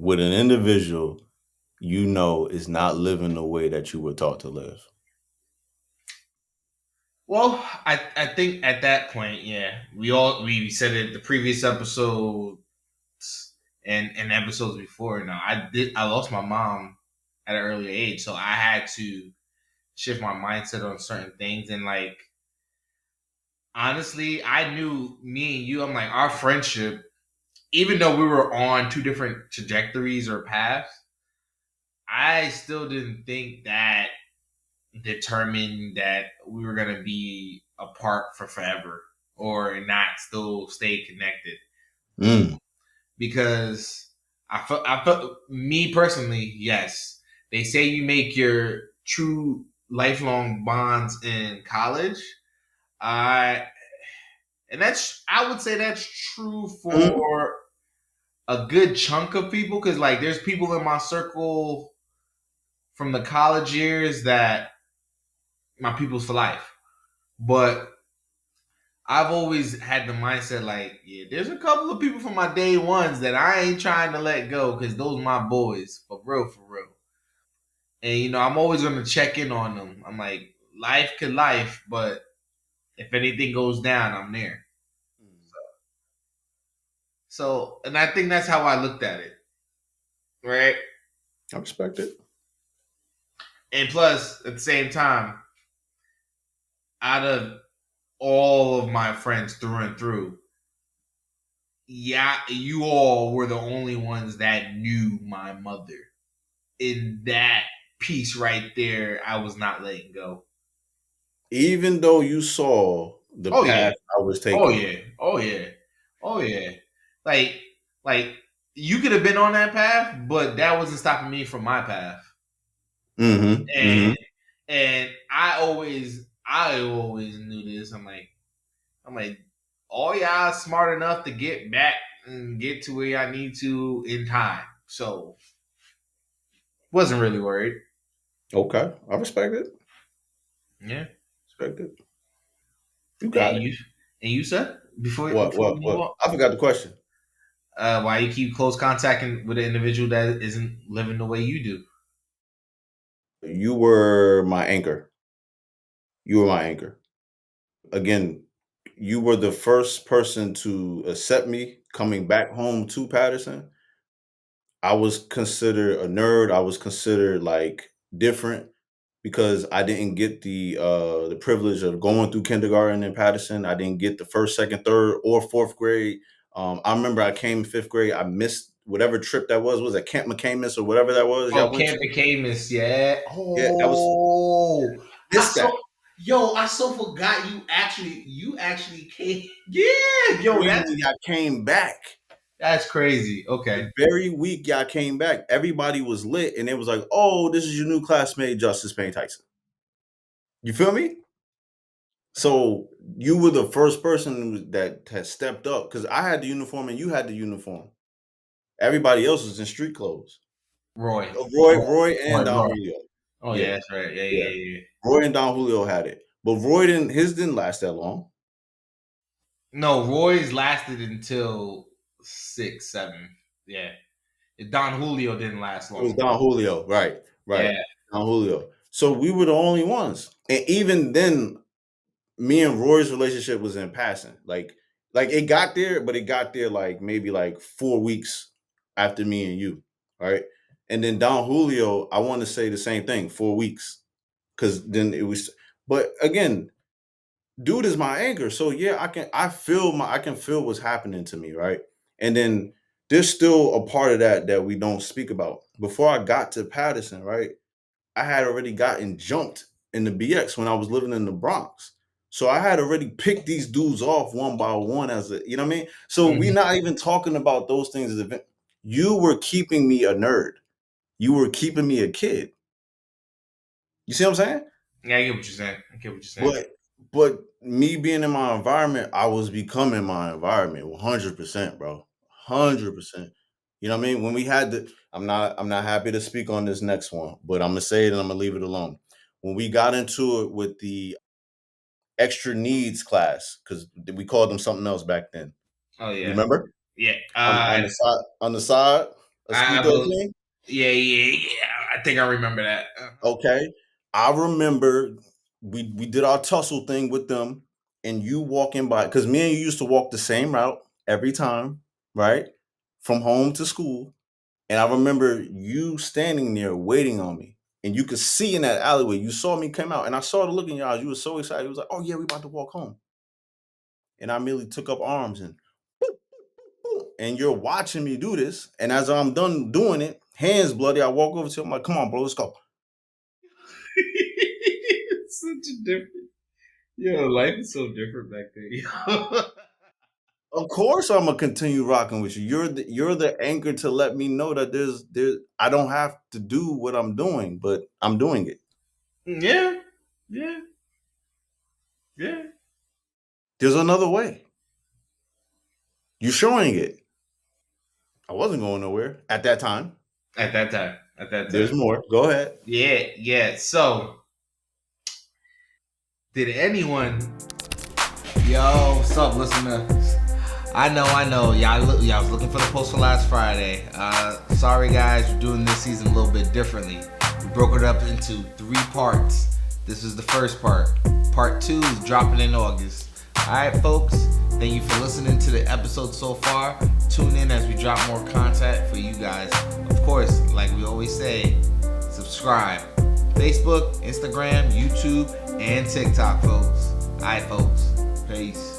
with an individual you know is not living the way that you were taught to live? Well, I think at that point, yeah, we said it the previous episode and episodes before. Now I lost my mom at an early age, so I had to shift my mindset on certain things. And like honestly, I knew me and you. I'm like our friendship, even though we were on two different trajectories or paths, I still didn't think that determined that we were gonna be apart for forever or not still stay connected. Mm. Because I felt me personally, yes. They say you make your true lifelong bonds in college. I and that's I would say that's true Mm. for a good chunk of people because like there's people in my circle from the college years that my people's for life. But I've always had the mindset like, yeah, there's a couple of people from my day ones that I ain't trying to let go because those my boys for real, for real. And you know, I'm always gonna check in on them. I'm like, life could life, but if anything goes down, I'm there. So, and I think that's how I looked at it, right? I respect it. And plus, at the same time, out of all of my friends through and through, yeah, you all were the only ones that knew my mother. In that piece right there, I was not letting go. Even though you saw the Oh yeah. path I was Oh taking. yeah. Oh yeah. Oh yeah. Like like you could have been on that path, but that wasn't stopping me from my path. Mm-hmm. Mm-hmm. And I always knew this. I'm like, all y'all smart enough to get back and get to where I need to in time. So wasn't really worried. Okay. I respect it. Yeah. Respect it. You And got it. you said What? before we What? move What? on, I forgot the question. why you keep close contacting with an individual that isn't living the way you do? You were my anchor. You were my anchor. Again, you were the first person to accept me coming back home to Patterson. I was considered a nerd. I was considered like different because I didn't get the privilege of going through kindergarten in Patterson. I didn't get the first, second, third, or fourth grade. I remember I came fifth grade. I missed whatever trip that was. Was it Camp McCamus or whatever that was Oh, y'all went Camp to? McCamus, yeah. Yeah, that was Oh, I missed that. so I so forgot you actually came. Yeah, yo, Crazy, y'all came back. that's crazy. Okay, The very week y'all came back, everybody was lit, and it was like, "Oh, this is your new classmate, Justice Payne Tyson." You feel me? So you were the first person that had stepped up because I had the uniform and you had the uniform. Everybody else was in street clothes. Roy. Roy, and Don Roy. Julio. Oh Yeah, yeah, that's right. Yeah, yeah. yeah, yeah. Roy and Don Julio had it, but Roy didn't. His didn't last that long. No, Roy's lasted until 6, 7. Yeah, Don Julio didn't last It was long. Don Julio, right? Yeah. Right, Don Julio. So we were the only ones, and even then, me and Roy's relationship was in passing. Like it got there, but it got there like maybe like 4 weeks after me and you, right? And then Don Julio, I want to say the same thing, 4 weeks, because then it was. But again, dude is my anchor, so yeah, I can feel what's happening to me, right? And then there's still a part of that we don't speak about. Before I got to Patterson, right? I had already gotten jumped in the BX when I was living in the Bronx. So I had already picked these dudes off one by one as a, you know what I mean? So we Mhm. not even talking about those things as event. You were keeping me a nerd. You were keeping me a kid. You see what I'm saying? Yeah, I get what you're saying. I get what you're saying. But but me being in my environment, I was becoming my environment 100%, bro. 100%. You know what I mean? When we had the I'm not happy to speak on this next one, but I'm gonna say it and I'm gonna leave it alone. When we got into it with the extra needs class, because we called them something else back then. Oh You yeah, remember? yeah. On the side, on the side. A I Squeak bel- thing? yeah. I think I remember that. Okay. I remember we did our tussle thing with them, and you walking by because me and you used to walk the same route every time, right? From home to school. And I remember you standing there waiting on me. And you could see in that alleyway, you saw me come out, and I saw the look in your eyes. You were so excited. You was like, "Oh yeah, we about to walk home." And I immediately took up arms and boop, boop, and you're watching me do this. And as I'm done doing it, hands bloody, I walk over to him like, "Come on, bro, let's go." It's such a different. Yo, life is so different back then. Yo. Of course, I'm gonna continue rocking with you. You're the anchor to let me know that there's I don't have to do what I'm doing, but I'm doing it. Yeah, yeah, yeah. There's another way. You're showing it. I wasn't going nowhere at that time. At that There's time. more. Go ahead. Yeah, yeah. So, did anyone? Yo, what's up, listener? I know. Y'all was looking for the post for last Friday. Sorry, guys, we're doing this season a little bit differently. We broke it up into 3 parts. This is the first part. Part 2 is dropping in August. All right, folks. Thank you for listening to the episode so far. Tune in as we drop more content for you guys. Of course, like we always say, subscribe. Facebook, Instagram, YouTube, and TikTok, folks. All right, folks. Peace.